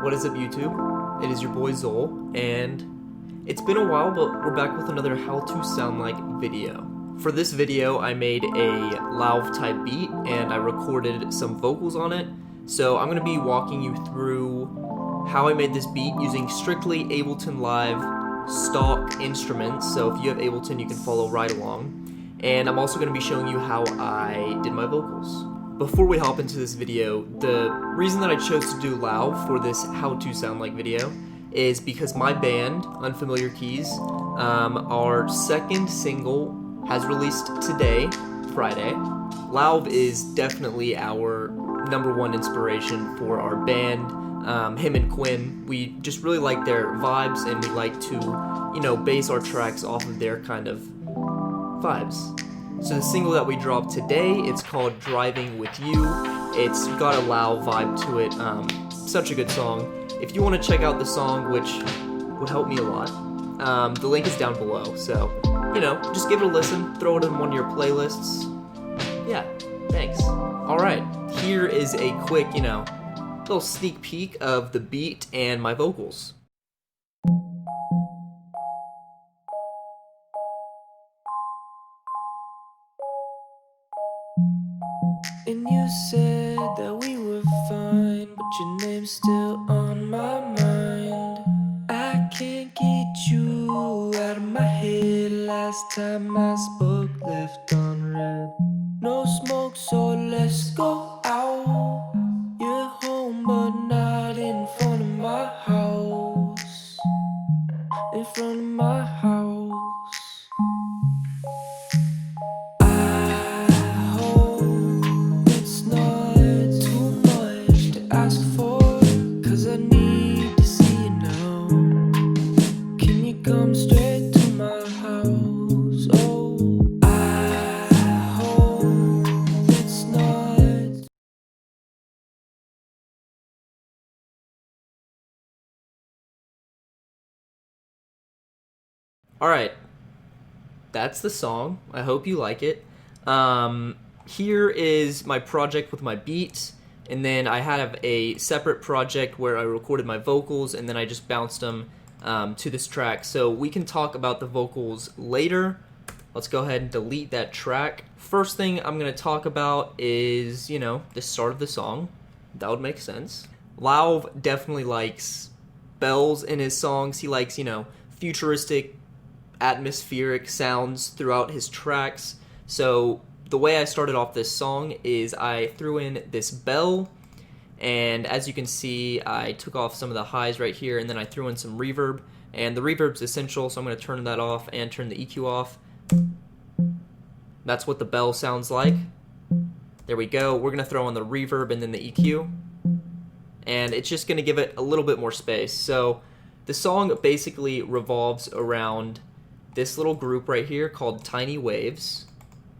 What is up, YouTube? It is your boy Xole, and it's been a while, but we're back with another how to sound like video. For this video, I made a LAUV type beat, and I recorded some vocals on it, so I'm going to be walking you through how I made this beat using strictly Ableton Live stock instruments, so if you have Ableton, you can follow right along. And I'm also going to be showing you how I did my vocals. Before we hop into this video, the reason that I chose to do LAUV for this how to sound like video is because my band, Unfamiliar Keys, our second single has released today, Friday. LAUV is definitely our #1 inspiration for our band. Him and Quinn, we just really like their vibes, and we like to, base our tracks off of their kind of vibes. So the single that we dropped today, it's called Driving With You. It's got a LAUV vibe to it. Such a good song. If you want to check out the song, which would help me a lot, the link is down below. So, just give it a listen, throw it in one of your playlists. Yeah, thanks. Alright, here is a quick, little sneak peek of the beat and my vocals. And you said that we were fine, but your name's still on my mind. I can't get you out of my head. Last time I spoke, left unread. No smoke, so let's go out. You're home, but not in front of my house. In front of my house. Come straight to my house. Oh, I hope it's not. Alright, that's the song. I hope you like it. Here is my project with my beats, and then I have a separate project where I recorded my vocals, and then I just bounced them to this track. So we can talk about the vocals later. Let's go ahead and delete that track. First thing I'm going to talk about is, the start of the song. That would make sense. LAUV definitely likes bells in his songs. He likes, futuristic, atmospheric sounds throughout his tracks. So the way I started off this song is I threw in this bell, and as you can see, I took off some of the highs right here, and then I threw in some reverb, and the reverb's essential, so I'm going to turn that off and turn the EQ off. That's what the bell sounds like. There we go. We're going to throw on the reverb and then the EQ, and it's just going to give it a little bit more space. So the song basically revolves around this little group right here called Tiny Waves.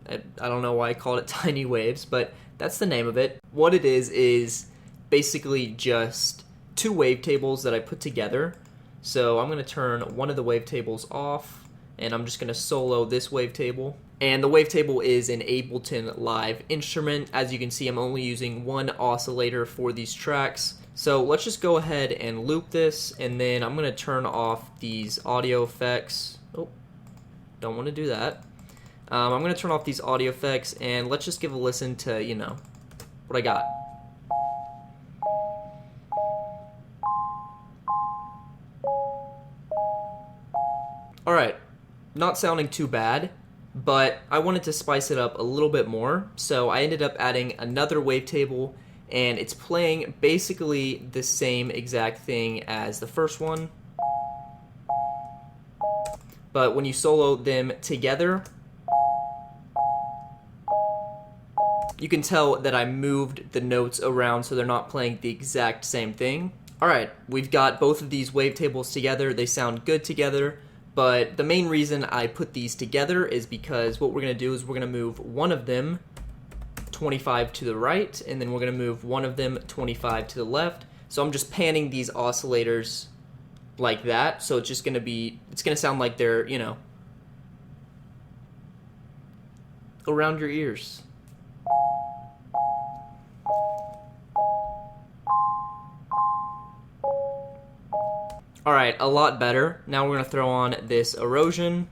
I don't know why I called it Tiny Waves, but that's the name of it. What it is basically just two wavetables that I put together. So I'm going to turn one of the wavetables off, and I'm just going to solo this wavetable. And the wavetable is an Ableton Live instrument. As you can see, I'm only using one oscillator for these tracks. So let's just go ahead and loop this, and then I'm going to turn off these audio effects. Oh, don't want to do that. I'm going to turn off these audio effects, and let's just give a listen to, what I got. Alright, not sounding too bad, but I wanted to spice it up a little bit more, so I ended up adding another wavetable, and it's playing basically the same exact thing as the first one. But when you solo them together, you can tell that I moved the notes around so they're not playing the exact same thing. Alright, we've got both of these wavetables together. They sound good together. But the main reason I put these together is because what we're going to do is we're going to move one of them 25 to the right, and then we're going to move one of them 25 to the left. So I'm just panning these oscillators like that. So it's just going to be, it's going to sound like they're, around your ears. Alright, a lot better. Now we're going to throw on this erosion,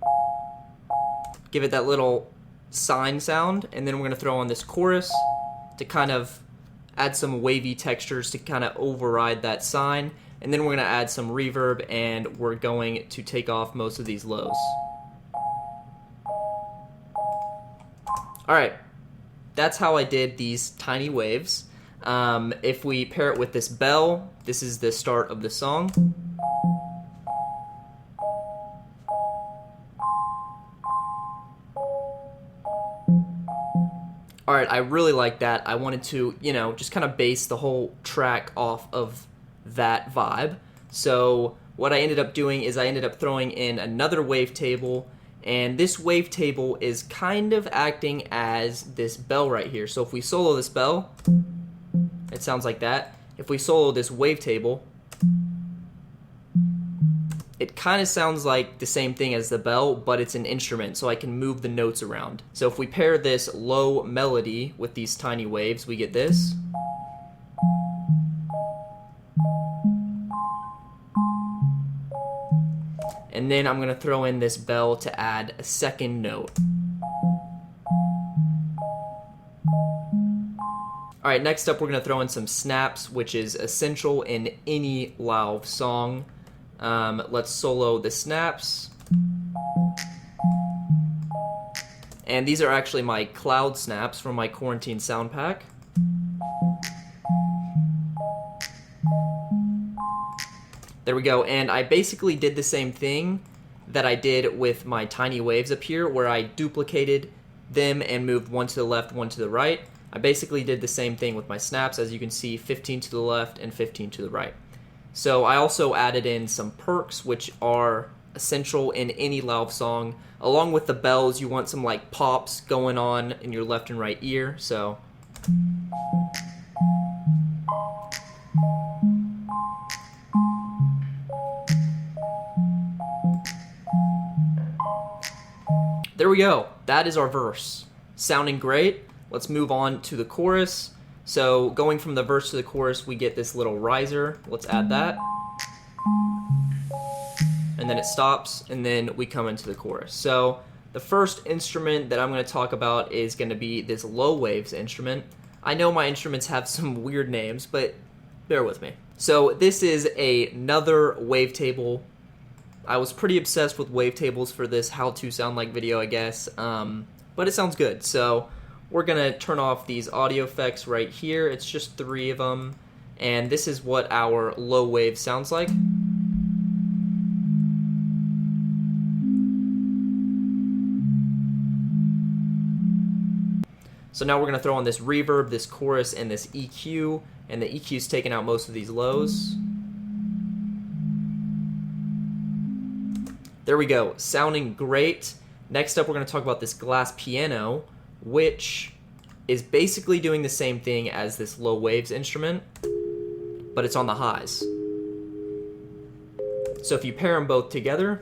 give it that little sine sound, and then we're going to throw on this chorus to kind of add some wavy textures to kind of override that sine, and then we're going to add some reverb, and we're going to take off most of these lows. Alright, that's how I did these tiny waves. If we pair it with this bell, this is the start of the song. Alright, I really like that. I wanted to, just kind of base the whole track off of that vibe. So what I ended up doing is I ended up throwing in another wavetable, and this wavetable is kind of acting as this bell right here. So if we solo this bell, it sounds like that. If we solo this wavetable, it kind of sounds like the same thing as the bell, but it's an instrument, so I can move the notes around. So if we pair this low melody with these tiny waves, we get this. And then I'm going to throw in this bell to add a second note. Alright, next up we're going to throw in some snaps, which is essential in any LAUV song. Let's solo the snaps. And these are actually my cloud snaps from my quarantine sound pack. There we go, and I basically did the same thing that I did with my tiny waves up here, where I duplicated them and moved one to the left, one to the right. I basically did the same thing with my snaps, as you can see, 15 to the left and 15 to the right. So I also added in some perks, which are essential in any LAUV song. Along with the bells, you want some like pops going on in your left and right ear, so. There we go. That is our verse. Sounding great. Let's move on to the chorus. So going from the verse to the chorus, we get this little riser. Let's add that. And then it stops, and then we come into the chorus. So the first instrument that I'm going to talk about is going to be this low waves instrument. I know my instruments have some weird names, but bear with me. So this is another wavetable. I was pretty obsessed with wavetables for this how to sound like video, I guess, but it sounds good. So we're going to turn off these audio effects right here. It's just 3 of them, and this is what our low wave sounds like. So now we're going to throw on this reverb, this chorus, and this EQ, and the EQ is taking out most of these lows. There we go, sounding great. Next up, we're going to talk about this glass piano, which is basically doing the same thing as this low waves instrument, but it's on the highs. So if you pair them both together,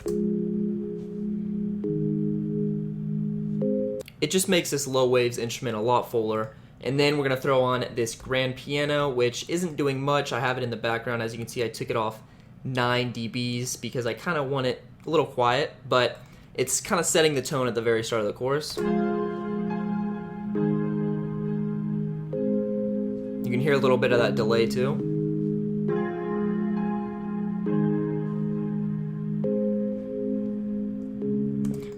it just makes this low waves instrument a lot fuller. And then we're going to throw on this grand piano, which isn't doing much. I have it in the background. As you can see, I took it off 9 dBs because I kind of want it a little quiet, but it's kind of setting the tone at the very start of the chorus. You can hear a little bit of that delay too.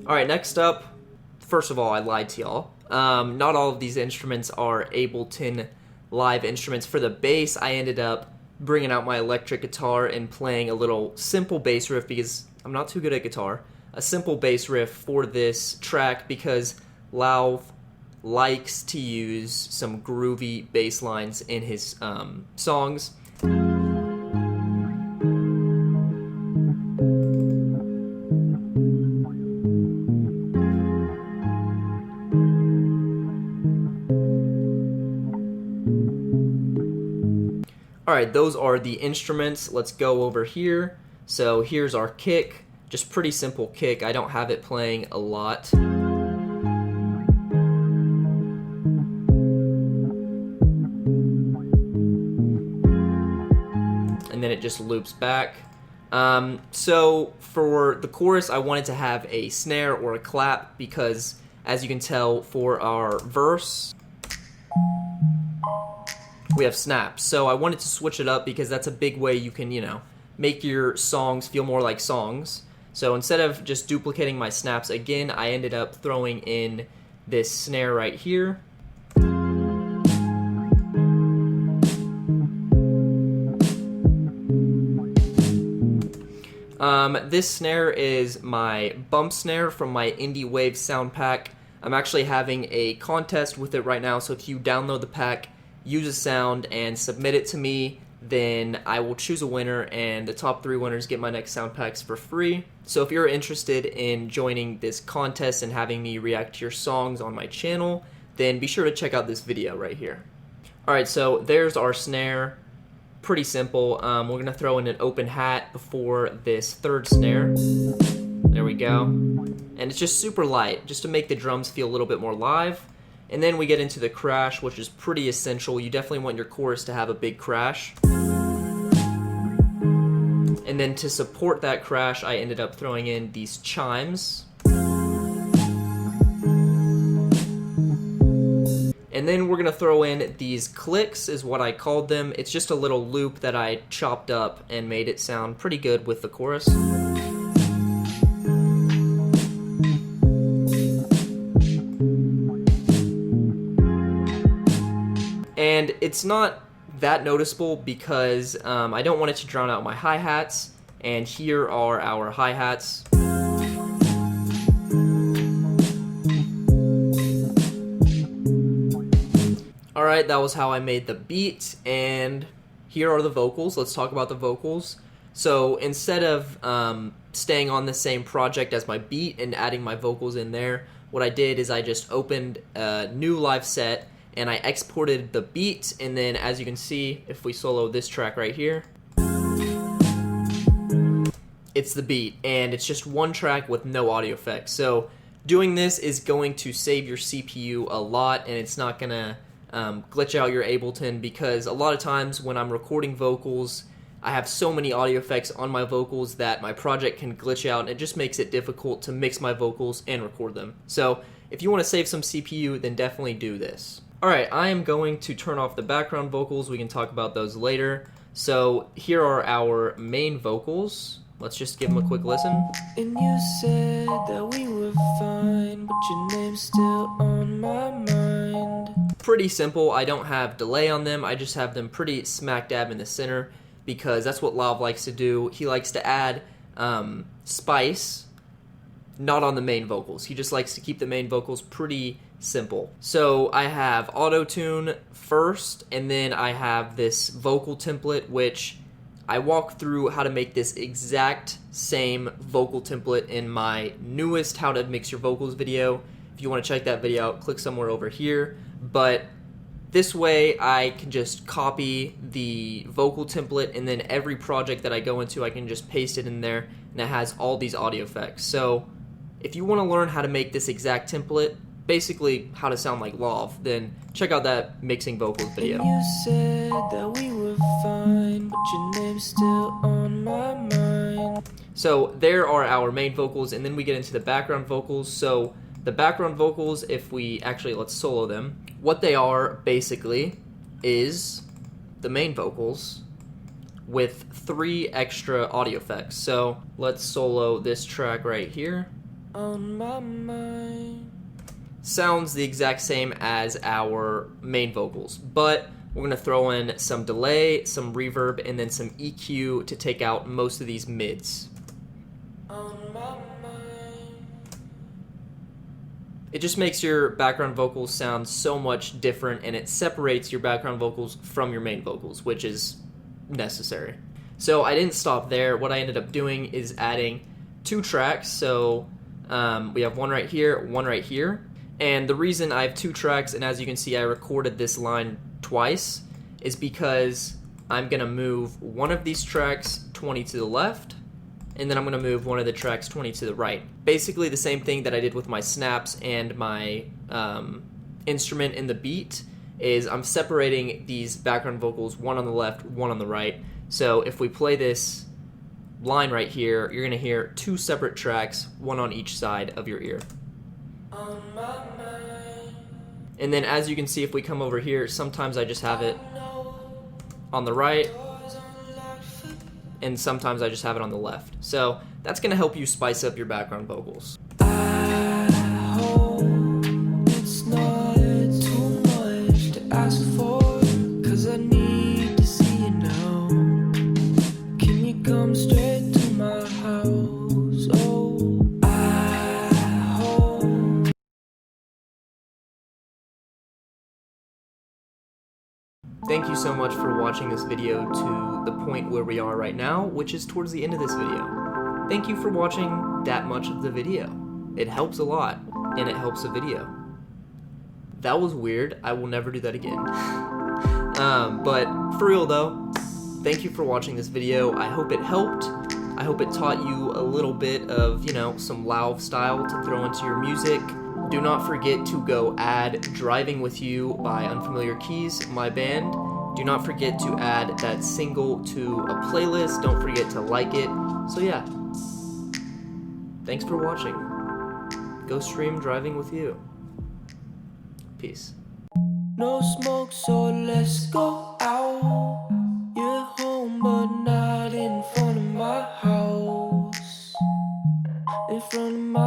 Alright, next up, first of all, I lied to y'all. Not all of these instruments are Ableton live instruments. For the bass, I ended up bringing out my electric guitar and playing a little simple bass riff because I'm not too good at guitar. A simple bass riff for this track because LAUV likes to use some groovy bass lines in his songs. Alright, those are the instruments. Let's go over here. So here's our kick. Just pretty simple kick. I don't have it playing a lot. And then it just loops back. So for the chorus, I wanted to have a snare or a clap because, as you can tell, for our verse, we have snaps. So I wanted to switch it up because that's a big way you can, make your songs feel more like songs. So instead of just duplicating my snaps again, I ended up throwing in this snare right here. This snare is my bump snare from my Indie Wave sound pack. I'm actually having a contest with it right now, so if you download the pack, use a sound, and submit it to me, then I will choose a winner, and the top 3 winners get my next sound packs for free. So if you're interested in joining this contest and having me react to your songs on my channel, then be sure to check out this video right here. Alright, so there's our snare. Pretty simple. We're going to throw in an open hat before this third snare. There we go. And it's just super light, just to make the drums feel a little bit more live. And then we get into the crash, which is pretty essential. You definitely want your chorus to have a big crash. And then to support that crash, I ended up throwing in these chimes. And then we're going to throw in these clicks, is what I called them. It's just a little loop that I chopped up and made it sound pretty good with the chorus. And it's not that noticeable because I don't want it to drown out my hi-hats. And here are our hi-hats. Alright, that was how I made the beat, and here are the vocals. Let's talk about the vocals. So instead of staying on the same project as my beat and adding my vocals in there, what I did is I just opened a new live set and I exported the beat, and then as you can see, if we solo this track right here, it's the beat, and it's just one track with no audio effects. So doing this is going to save your CPU a lot, and it's not going to glitch out your Ableton, because a lot of times when I'm recording vocals, I have so many audio effects on my vocals that my project can glitch out, and it just makes it difficult to mix my vocals and record them. So if you want to save some CPU, then definitely do this. Alright, I am going to turn off the background vocals. We can talk about those later. So here are our main vocals. Let's just give them a quick listen. And you said that we were fine, but your name's still on my mind. Pretty simple. I don't have delay on them. I just have them pretty smack dab in the center because that's what LAUV likes to do. He likes to add spice, not on the main vocals. He just likes to keep the main vocals pretty simple. So I have auto-tune first, and then I have this vocal template, which I walk through how to make this exact same vocal template in my newest How to Mix Your Vocals video. If you want to check that video out, click somewhere over here. But this way I can just copy the vocal template, and then every project that I go into, I can just paste it in there, and it has all these audio effects. So if you want to learn how to make this exact template, basically how to sound like LAUV, then check out that mixing vocals video. And you said that we were fine, but your name's still on my mind. So there are our main vocals, and then we get into the background vocals. So the background vocals, if we actually, let's solo them. What they are basically is the main vocals with 3 extra audio effects. So let's solo this track right here. On my mind. Sounds the exact same as our main vocals, but we're going to throw in some delay, some reverb, and then some EQ to take out most of these mids. On my mind. It just makes your background vocals sound so much different, and it separates your background vocals from your main vocals, which is necessary. So I didn't stop there. What I ended up doing is adding 2 tracks. So we have one right here, one right here. And the reason I have 2 tracks, and as you can see I recorded this line twice, is because I'm going to move one of these tracks 20 to the left, and then I'm going to move one of the tracks 20 to the right. Basically the same thing that I did with my snaps and my instrument in the beat, is I'm separating these background vocals, one on the left, one on the right. So if we play this line right here, you're gonna hear two separate tracks, one on each side of your ear. And then as you can see, if we come over here, sometimes I just have it on the right, and sometimes I just have it on the left. So that's gonna help you spice up your background vocals. I hope it's not too much to ask for, 'cause I need to see you now. Can you come straight to my house? Oh, I hope. Thank you so much for watching this video to the point where we are right now, which is towards the end of this video. Thank you for watching that much of the video. It helps a lot, and it helps the video. That was weird. I will never do that again. But for real though, thank you for watching this video. I hope it helped. I hope it taught you a little bit of, some LAUV style to throw into your music. Do not forget to go add Driving With You by Unfamiliar Keys, my band. Do not forget to add that single to a playlist. Don't forget to like it. So yeah, thanks for watching. Go stream Driving With You. Peace. No smoke, so let's go out. You're home, but not in front of my house. In front of my